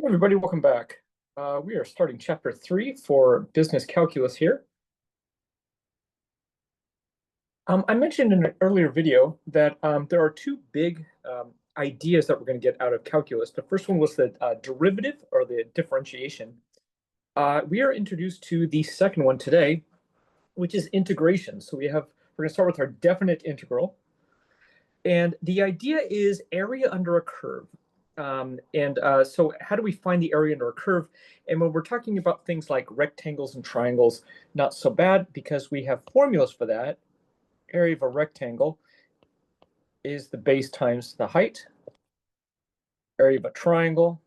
Hey everybody, welcome back. We are starting chapter 3 for business calculus here. I mentioned in an earlier video that there are two big ideas that we're going to get out of calculus. The first one was the derivative or the differentiation. We are introduced to the second one today, which is integration. So we're going to start with our definite integral. And the idea is area under a curve. So how do we find the area under a curve? And when we're talking about things like rectangles and triangles, not so bad because we have formulas for that. Area of a rectangle is the base times the height. Area of a triangle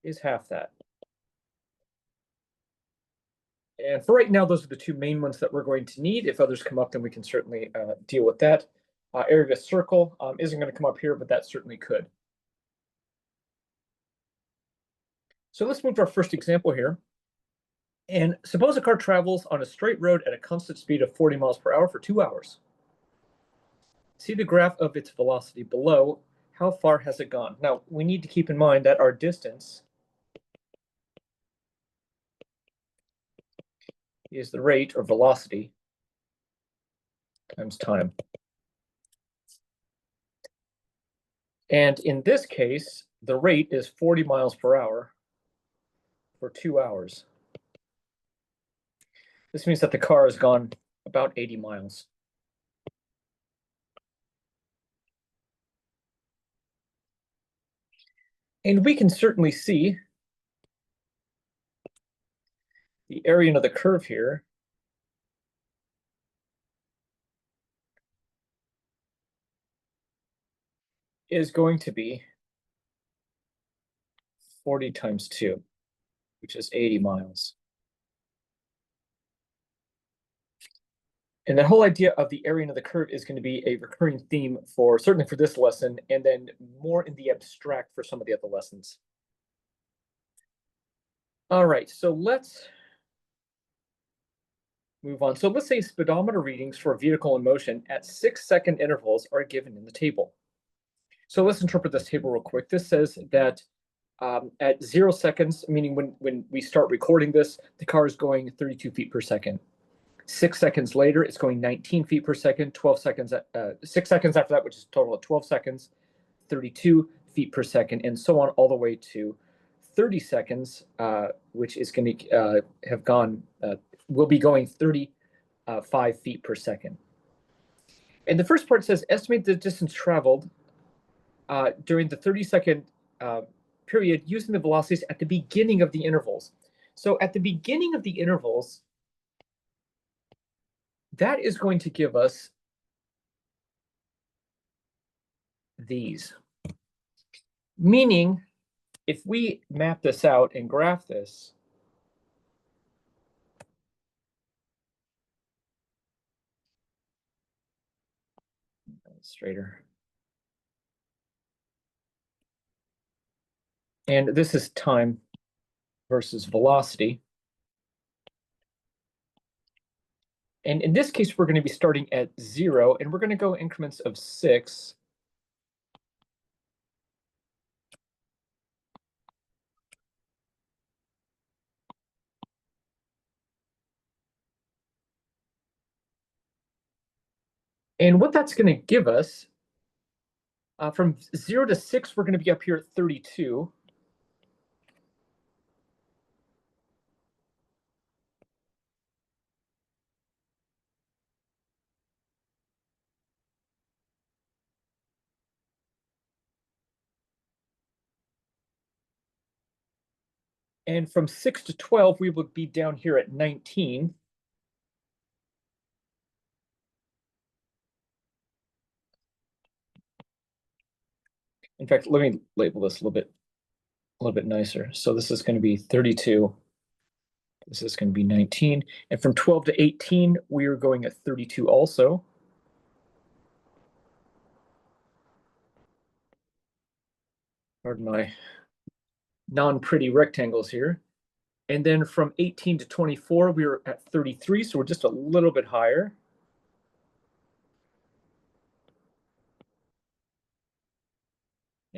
is half that. And for right now, those are the two main ones that we're going to need. If others come up, then we can certainly deal with that. Area of a circle isn't going to come up here, but that certainly could. So let's move to our first example here. And suppose a car travels on a straight road at a constant speed of 40 miles per hour for 2 hours. See the graph of its velocity below. How far has it gone? Now, we need to keep in mind that our distance is the rate or velocity times time. And in this case, the rate is 40 miles per hour for 2 hours. This means that the car has gone about 80 miles. And we can certainly see the area under the curve here is going to be 40 times 2, which is 80 miles. And the whole idea of the area under the curve is going to be a recurring theme for certainly for this lesson, and then more in the abstract for some of the other lessons. All right, so let's move on. So let's say speedometer readings for a vehicle in motion at 6-second intervals are given in the table. So let's interpret this table real quick. This says that at 0 seconds, meaning when we start recording this, the car is going 32 feet per second. 6 seconds later, it's going 19 feet per second. 12 seconds, 6 seconds after that, which is a total of 12 seconds, 32 feet per second, and so on all the way to 30 seconds, which is going to have gone, will be going 35 feet per second. And the first part says estimate the distance traveled during the 30-second period using the velocities at the beginning of the intervals. So at the beginning of the intervals, that is going to give us these. Meaning, if we map this out and graph this, straighter. And this is time versus velocity. And in this case, we're going to be starting at 0, and we're going to go increments of 6. And what that's going to give us, from 0 to 6, we're going to be up here at 32. And from 6 to 12, we would be down here at 19. In fact, let me label this a little bit nicer. So this is going to be 32. This is going to be 19. And from 12 to 18, we are going at 32 also. Pardon my non-pretty rectangles here. And then from 18 to 24, we were at 33, so we're just a little bit higher.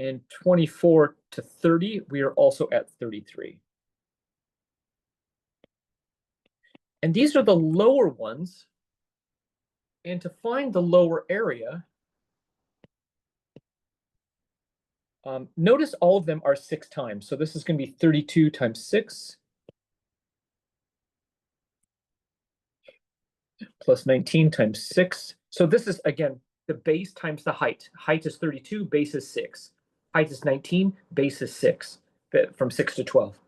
And 24 to 30, we are also at 33. And these are the lower ones. And to find the lower area, notice all of them are 6 times. So this is going to be 32 times 6 plus 19 times 6. So this is, again, the base times the height. Height is 32, base is 6. Height is 19, base is 6, from 6 to 12.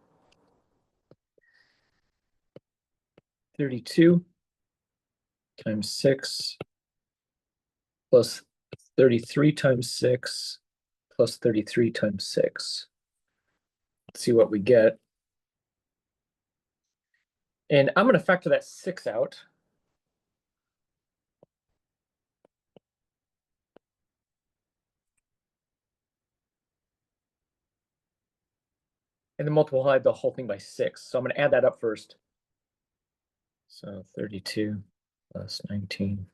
32 times 6 plus 33 times 6 plus 33 times 6. Let's see what we get. And I'm going to factor that 6 out. And then multiply the whole thing by 6. So I'm going to add that up first. So 32 plus 19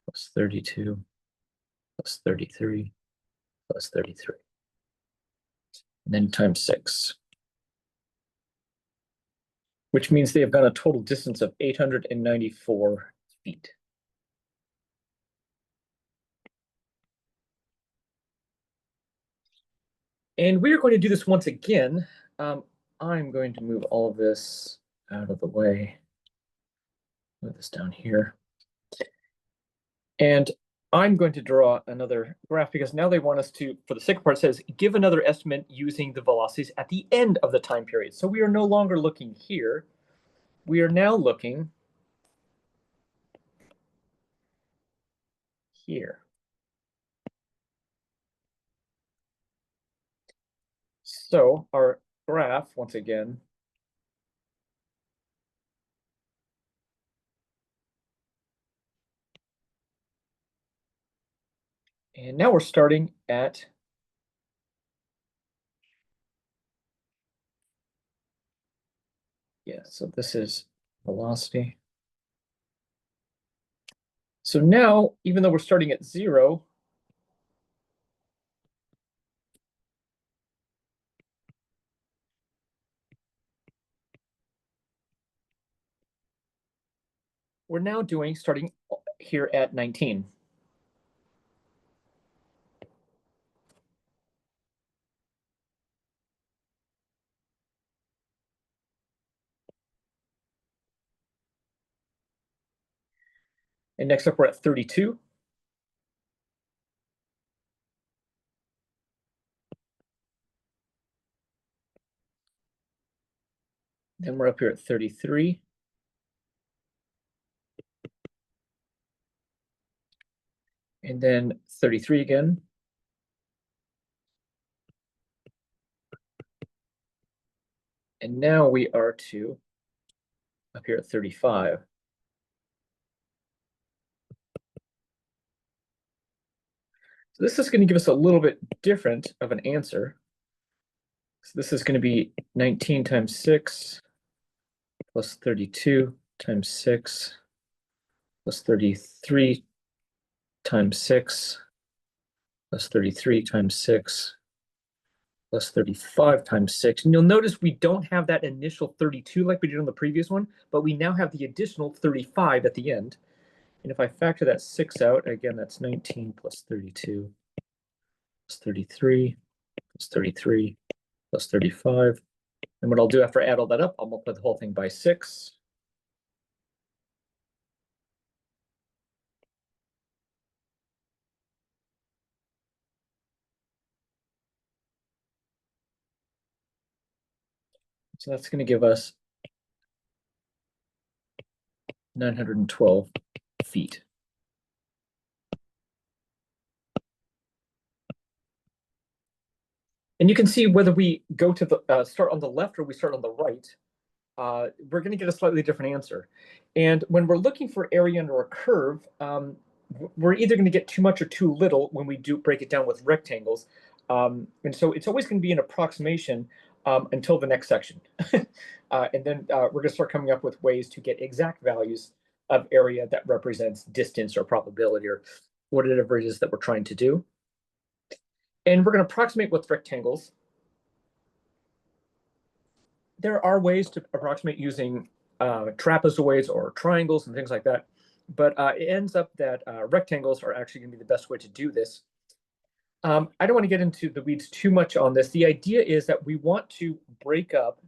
plus 32 plus 33 plus 33. And then times 6. Which means they have gone a total distance of 894 feet. And we are going to do this once again. I'm going to move all of this out of the way. Move this down here. And I'm going to draw another graph because now they want us to, for the second part, it says, give another estimate using the velocities at the end of the time period. So we are no longer looking here. We are now looking here. So our graph, once again, and now we're starting at so this is velocity. So now, even though we're starting at 0, we're now starting here at 19. And next up, we're at 32. Then we're up here at 33. And then 33 again. And now we are up here at 35. So this is going to give us a little bit different of an answer. So this is going to be 19 times 6 plus 32 times 6 plus 33 times 6 plus 33 times 6 plus 35 times 6. And you'll notice we don't have that initial 32 like we did on the previous one, but we now have the additional 35 at the end. And if I factor that 6 out, again, that's 19 plus 32 plus 33 plus 33 plus 35. And what I'll do after I add all that up, I'll multiply the whole thing by 6. So that's going to give us 912 feet. And you can see whether we go to the start on the left or we start on the right, we're going to get a slightly different answer. And when we're looking for area under a curve, we're either going to get too much or too little when we do break it down with rectangles. And so it's always going to be an approximation until the next section. And then we're going to start coming up with ways to get exact values of area that represents distance or probability or whatever it is that we're trying to do. And we're going to approximate with rectangles. There are ways to approximate using trapezoids or triangles and things like that, but it ends up that rectangles are actually going to be the best way to do this. I don't want to get into the weeds too much on this. The idea is that we want to break up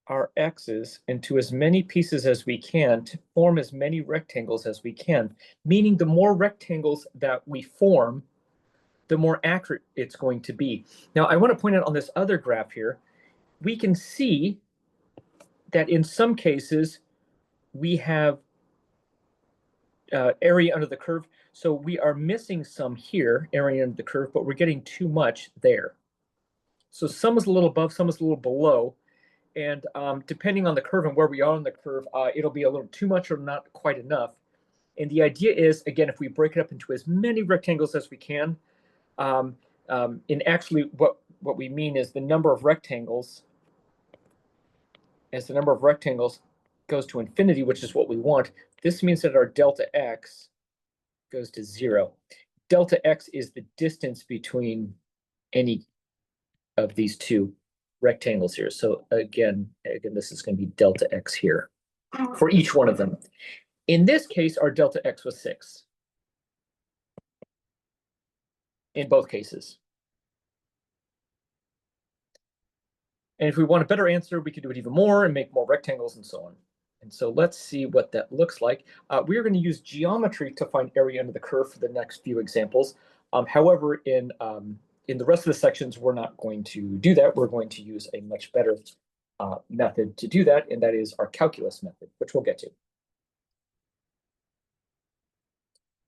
our x's into as many pieces as we can to form as many rectangles as we can, meaning the more rectangles that we form, the more accurate it's going to be. Now, I want to point out on this other graph here, we can see that in some cases we have area under the curve. So we are missing some here, area under the curve, but we're getting too much there. So some is a little above, some is a little below. And depending on the curve and where we are on the curve, it'll be a little too much or not quite enough. And the idea is, again, if we break it up into as many rectangles as we can, and actually what we mean is the number of rectangles, as the number of rectangles goes to infinity, which is what we want, this means that our delta x goes to 0. Delta x is the distance between any of these two rectangles here. So again, this is going to be delta x here for each one of them. In this case, our delta x was 6 in both cases. And if we want a better answer, we could do it even more and make more rectangles and so on. And so let's see what that looks like. We're going to use geometry to find area under the curve for the next few examples. However, in the rest of the sections, we're not going to do that. We're going to use a much better method to do that, and that is our calculus method, which we'll get to.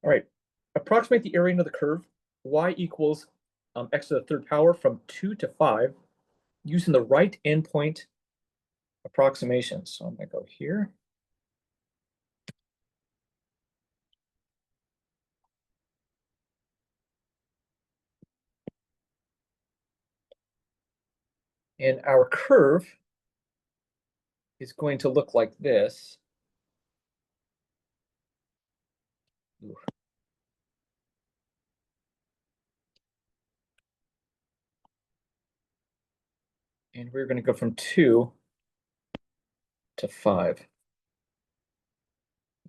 All right, approximate the area under the curve, y equals x to the third power from 2 to 5 using the right endpoint approximation. So I'm going to go here. And our curve is going to look like this. Ooh. And we're going to go from 2 to 5.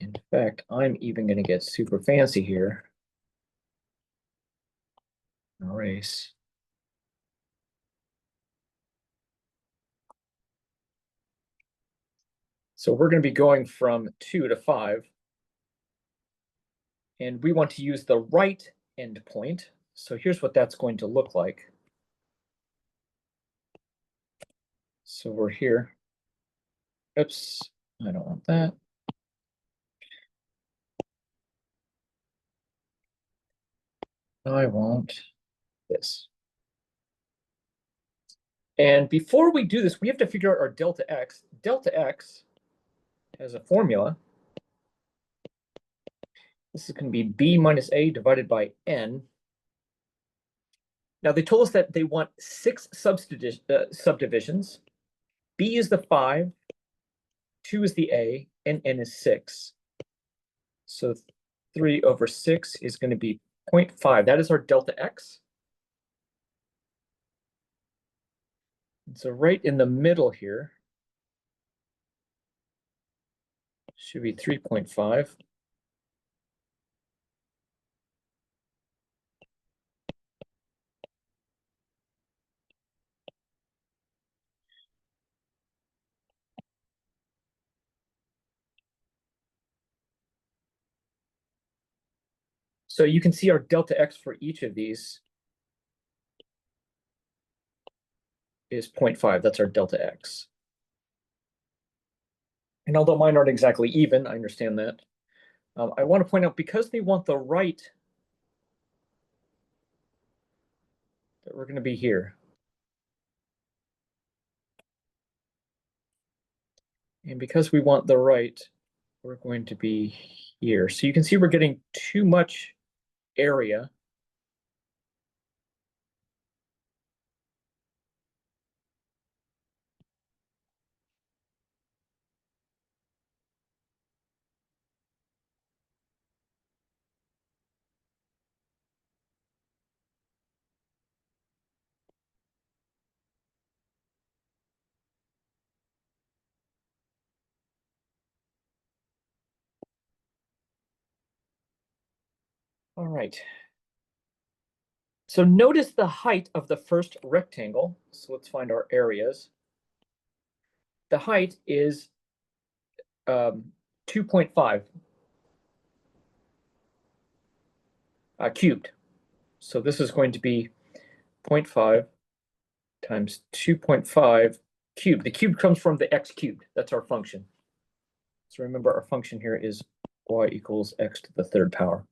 In fact, I'm even going to get super fancy here. Erase. So we're going to be going from 2 to 5. And we want to use the right endpoint. So here's what that's going to look like. So we're here. Oops, I don't want that. I want this. And before we do this, we have to figure out our delta x. Delta x has a formula. This is going to be b minus a divided by n. Now, they told us that they want 6 subdivisions. B is the 5, 2 is the a, and n is 6. So 3 over 6 is going to be 0.5. That is our delta x. And so right in the middle here should be 3.5. So you can see our delta x for each of these is 0.5. That's our delta x. And although mine aren't exactly even, I understand that. I want to point out, because they want the right, that we're going to be here. And because we want the right, we're going to be here. So you can see we're getting too much area. All right. So notice the height of the first rectangle. So let's find our areas. The height is 2.5 cubed. So this is going to be 0.5 times 2.5 cubed. The cube comes from the x cubed. That's our function. So remember, our function here is y equals x to the third power.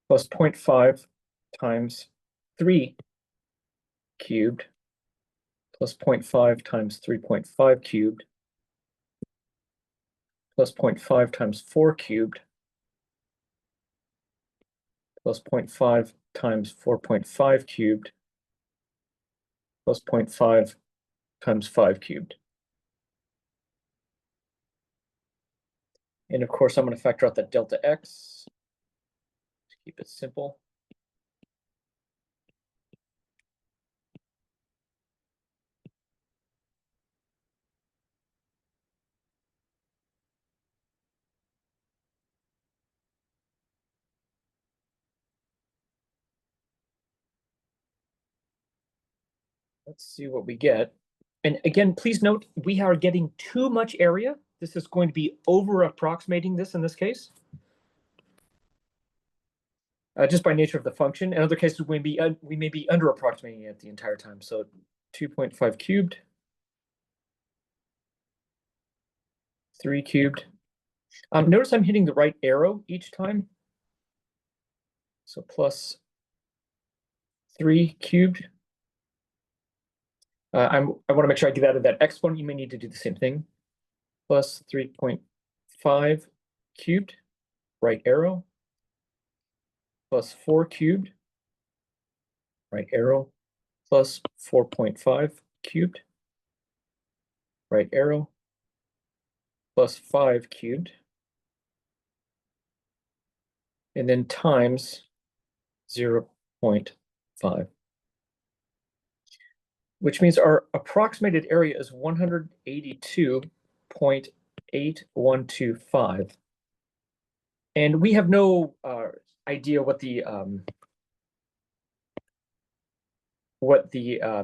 Plus 0.5 times 3 cubed plus 0.5 times 3.5 cubed plus 0.5 times 4 cubed plus 0.5 times 4.5 cubed plus 0.5 times 5 cubed. And of course, I'm going to factor out that delta x to keep it simple. Let's see what we get. And again, please note, we are getting too much area. This is going to be over approximating this in this case. Just by nature of the function. In other cases, we may be under approximating it the entire time. So 2.5 cubed, 3 cubed. Notice I'm hitting the right arrow each time. So plus 3 cubed. I want to make sure I get out of that exponent. You may need to do the same thing. Plus 3.5 cubed, right arrow. Plus 4 cubed, right arrow. Plus 4.5 cubed, right arrow. Plus 5 cubed. And then times 0.5. Which means our approximated area is 182.8125. And we have no idea what the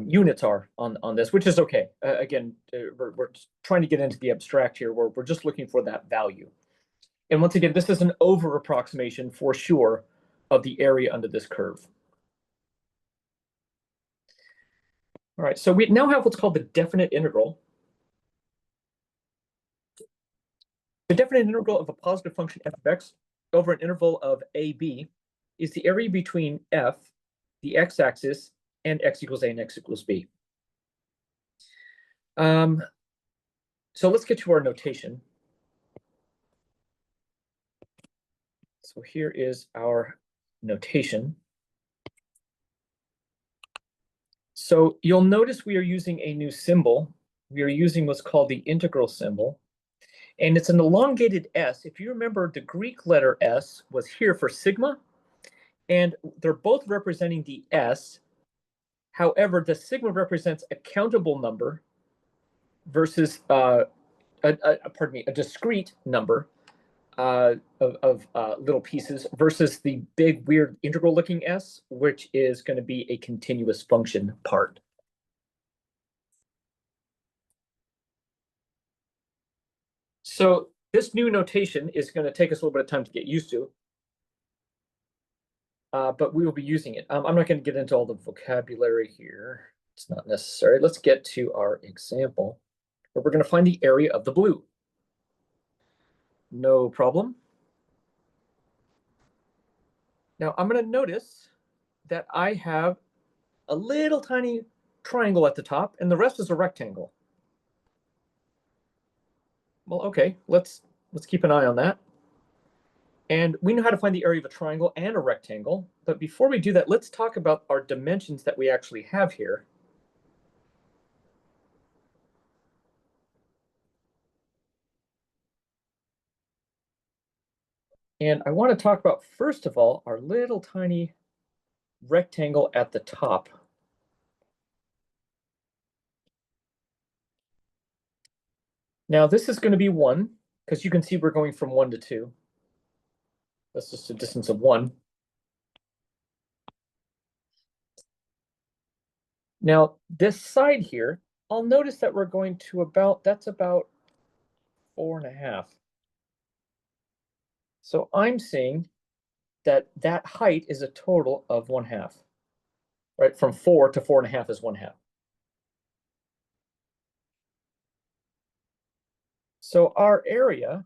units are on this, which is okay. Again, we're trying to get into the abstract here. We're just looking for that value. And once again, this is an over approximation for sure of the area under this curve. All right, so we now have what's called the definite integral. The definite integral of a positive function f of x over an interval of ab is the area between f, the x-axis, and x equals a and x equals b. So let's get to our notation. So here is our notation. So you'll notice we are using a new symbol. We are using what's called the integral symbol. And it's an elongated S. If you remember, the Greek letter S was here for sigma. And they're both representing the S. However, the sigma represents a countable number versus a discrete number of little pieces versus the big, weird integral looking S, which is going to be a continuous function part. So this new notation is going to take us a little bit of time to get used to, but we will be using it. I'm not going to get into all the vocabulary here. It's not necessary. Let's get to our example, where we're going to find the area of the blue. No problem. Now I'm going to notice that I have a little tiny triangle at the top, and the rest is a rectangle. Well, okay, let's keep an eye on that. And we know how to find the area of a triangle and a rectangle. But before we do that, let's talk about our dimensions that we actually have here. And I want to talk about, first of all, our little tiny rectangle at the top. Now, this is going to be 1, because you can see we're going from 1 to 2. That's just a distance of 1. Now, this side here, I'll notice that we're going to that's about 4.5. So I'm seeing that that height is a total of 1/2, right? From 4 to 4.5 is 1/2. So our area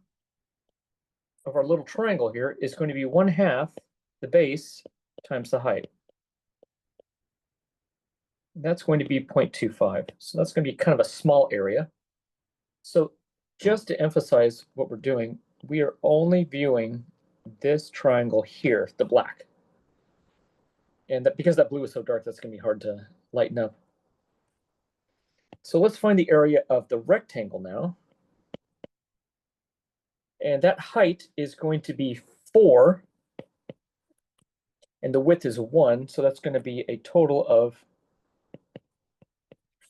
of our little triangle here is going to be 1/2 the base times the height. That's going to be 0.25. So that's going to be kind of a small area. So just to emphasize what we're doing, we are only viewing this triangle here, the black. And that, because that blue is so dark, that's going to be hard to lighten up. So let's find the area of the rectangle now. And that height is going to be 4. And the width is 1. So that's going to be a total of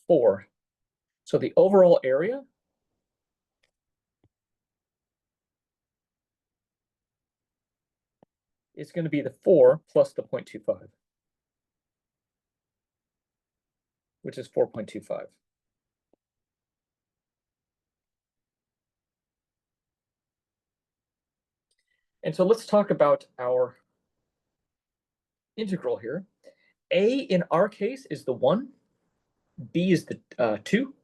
4. So the overall area is going to be the 4 plus the 0.25, which is 4.25. And so let's talk about our integral here. A in our case is the 1, B is the 2.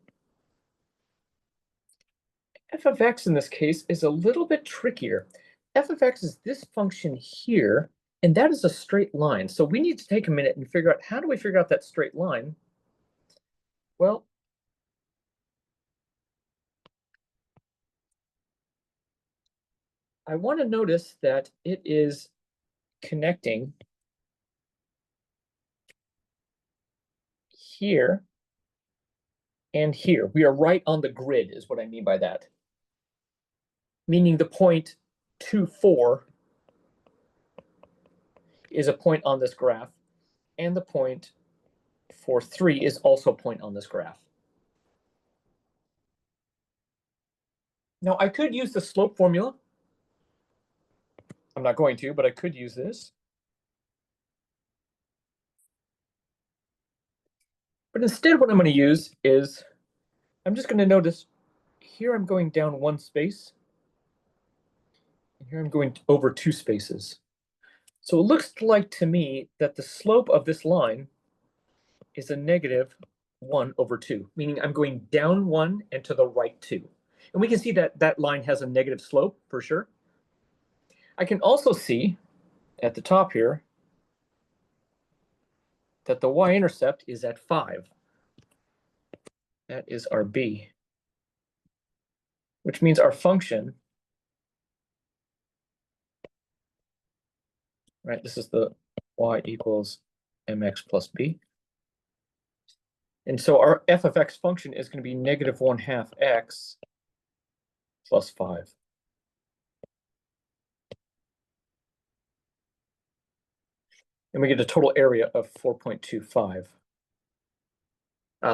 F of x in this case is a little bit trickier. F of x is this function here, and that is a straight line. So we need to take a minute and figure out, how do we figure out that straight line? Well, I want to notice that it is connecting here and here. We are right on the grid is what I mean by that. Meaning the point 2, 4 is a point on this graph, and the point 4, 3 is also a point on this graph. Now I could use the slope formula. I'm not going to, but I could use this. But instead what I'm going to use is, I'm just going to notice here I'm going down 1 space, and here I'm going over 2 spaces. So it looks like to me that the slope of this line is a negative 1 over 2, meaning I'm going down 1 and to the right 2. And we can see that that line has a negative slope for sure. I can also see at the top here that the y-intercept is at 5. That is our b, which means our function, right? This is the y equals mx plus b. And so our f of x function is going to be negative 1/2 x plus 5. And we get a total area of 4.25.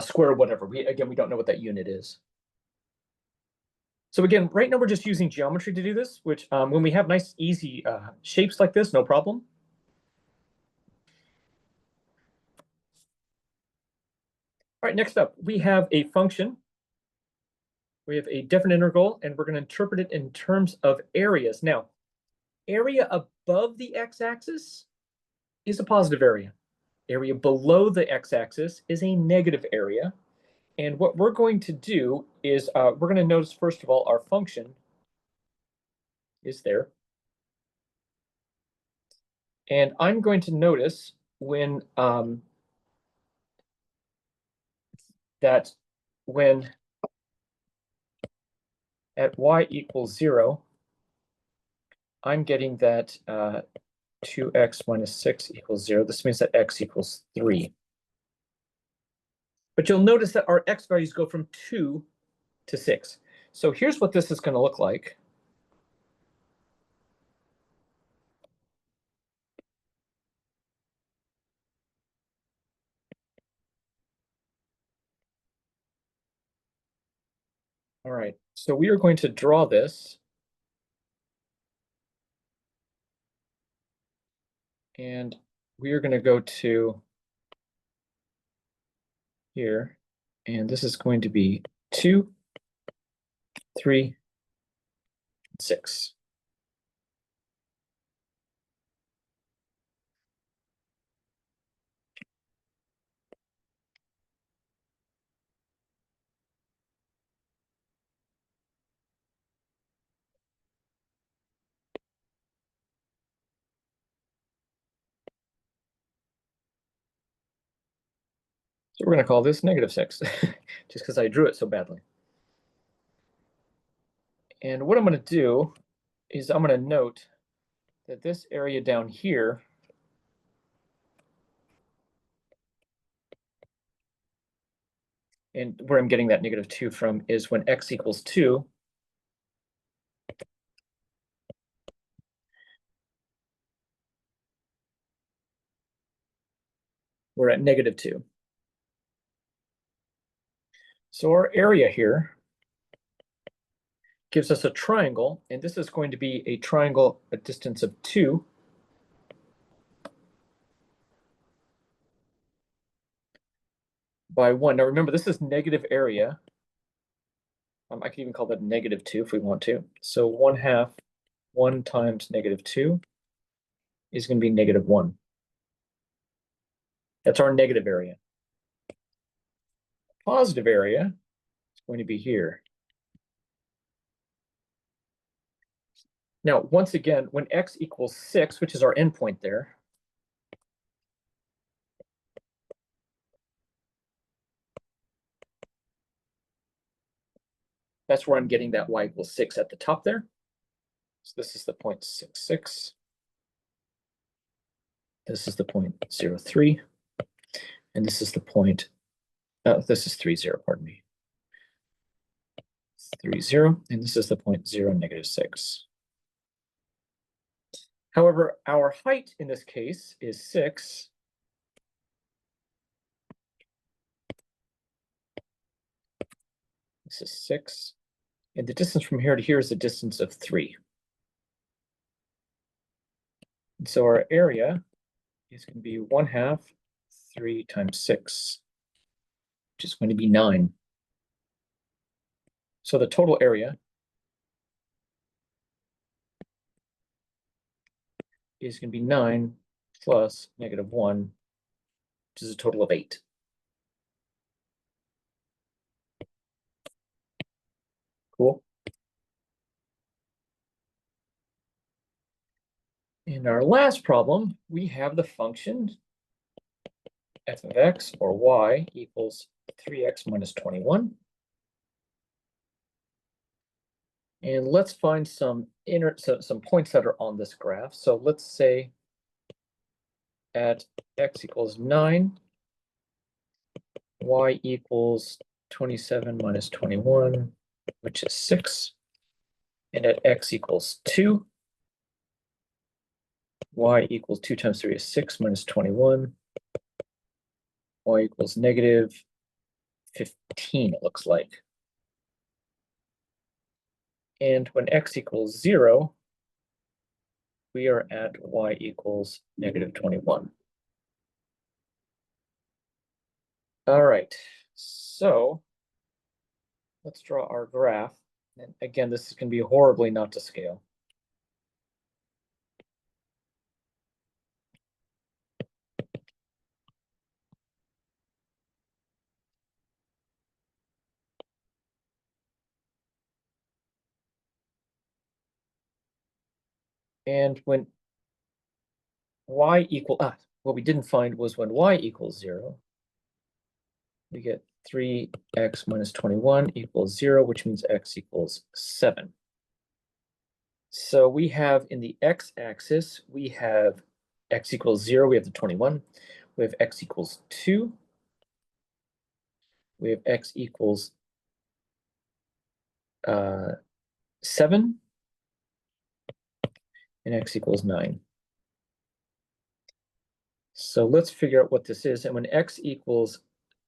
Square whatever. We don't know what that unit is. So again, right now we're just using geometry to do this, which when we have nice, easy shapes like this, no problem. All right, next up, we have a function. We have a definite integral, and we're going to interpret it in terms of areas. Now, area above the x-axis is a positive area. Area below the x-axis is a negative area. And what we're going to do is we're going to notice, first of all, our function is there. And I'm going to notice when that when at y equals 0, I'm getting that 2x minus 6 equals 0. This means that x equals 3. But you'll notice that our x values go from 2 to 6. So here's what this is going to look like. All right, so we are going to draw this And we are going to go to here, and this is going to be 2, 3, 6. So we're going to call this -6, just because I drew it so badly. And what I'm going to do is I'm going to note that this area down here and where I'm getting that -2 from is when x equals 2, we're at -2. So our area here gives us a triangle, and this is going to be a triangle a distance of 2 by 1. Now remember, this is negative area. I can even call that -2 if we want to. So 1/2 1 times -2 is going to be -1. That's our negative area. Positive area is going to be here. Now, once again, when x equals 6, which is our endpoint there, that's where I'm getting that y equals 6 at the top there. So this is the point 6, 6. This is the point 0, 3. And this is the point, this is 3, 0, pardon me. 3, 0, and this is the point 0, -6. However, our height in this case is 6. This is 6. And the distance from here to here is the distance of 3. And so our area is going to be 1/2 3 times 6, which is going to be 9. So the total area is going to be 9 plus -1, which is a total of 8. Cool. In our last problem, we have the function f of x, or y, equals 3x minus 21. And let's find some points that are on this graph. So let's say at x equals 9, y equals 27 minus 21, which is 6. And at x equals 2, y equals 2 times 3 is 6 minus 21. Y equals -15, it looks like. And when x equals 0, we are at y equals -21. All right, so let's draw our graph. And again, this is going to be horribly not to scale. And when y equal, what we didn't find was when y equals 0, we get 3x minus 21 equals 0, which means x equals 7. So we have in the x-axis, we have x equals 0, we have the 21. We have x equals 2. We have x equals 7. And x equals 9. So let's figure out what this is. And when x equals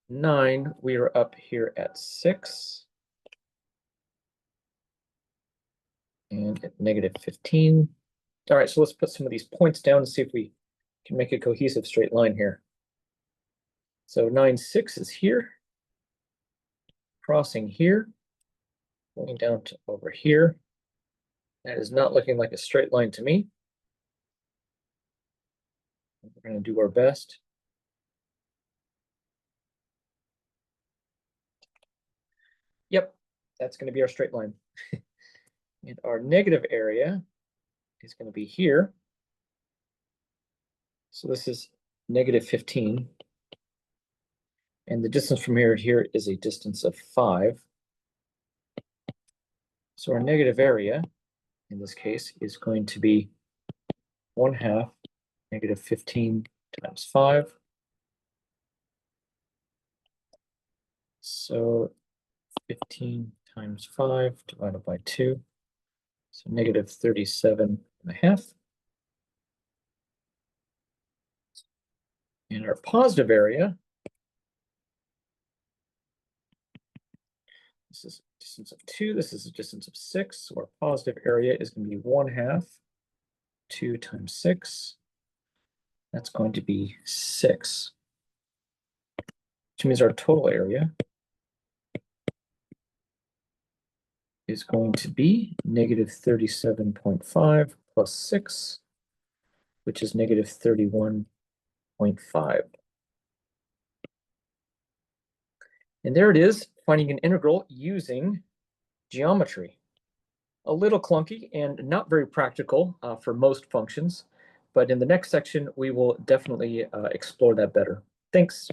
9, we are up here at 6. And at -15. All right, so let's put some of these points down and see if we can make a cohesive straight line here. So 9, 6 is here, crossing here, going down to over here. That is not looking like a straight line to me. We're going to do our best. Yep, that's going to be our straight line. And our negative area is going to be here. So this is negative 15. And the distance from here to here is a distance of 5. So our negative area, in this case, is going to be 1/2 negative 15 times 5. So 15 times 5 divided by 2. So negative 37.5. And our positive area, this is a distance of 2, this is a distance of 6. So our positive area is going to be 1/2 2 times 6. That's going to be 6, which means our total area is going to be negative 37.5 plus 6, which is negative 31.5. And there it is, finding an integral using geometry. A little clunky and not very practical for most functions, but in the next section, we will definitely explore that better. Thanks.